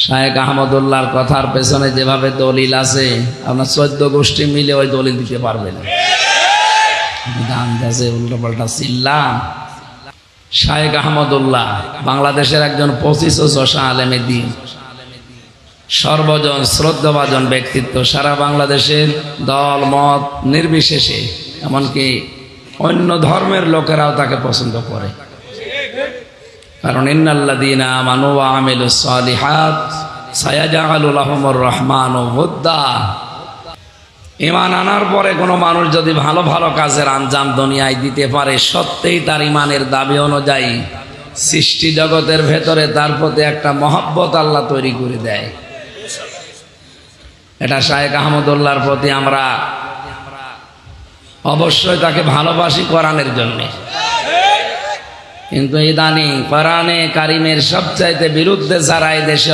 শায়েখ আহমদুল্লাহর কথার পেছনে যেভাবে দলিল আছে আপনার 14 গোষ্ঠী মিলে ওই দলিল দিতে পারবে না। গান গাছে উল্টোপাল্টা চিল্লাম। শায়েখ আহমদুল্লাহ বাংলাদেশের একজন 25 আলেমে দ্বীন, সর্বজন শ্রদ্ধাভাজন ব্যক্তিত্ব। সারা বাংলাদেশের দল মত নির্বিশেষে এমনকি অন্য ধর্মের লোকেরাও তাকে পছন্দ করে। কারণ ইন্নাল্লাযীনা আমানু ওয়া আমিলুস সালিহাত সায়াজআলু লাহুমুর রহমানু ওয়ুদ্দা। ঈমান আনার পরে কোনো মানুষ যদি ভালো ভালো কাজের আঞ্জাম দুনিয়ায় দিতে পারে, সত্যিই তার ঈমানের দাবি অনুযায়ী সৃষ্টি জগতের ভেতরে তার প্রতি একটা মহব্বত আল্লাহ তৈরি করে দেয়। এটা শায়েখ আহমদুল্লাহর প্রতি আমরা অবশ্যই তাকে ভালোবাসি কোরআনের জন্যে। কিন্তু ইদানিং কোরআনে কারিমের সবচাইতে বিরুদ্ধে যারা এই দেশে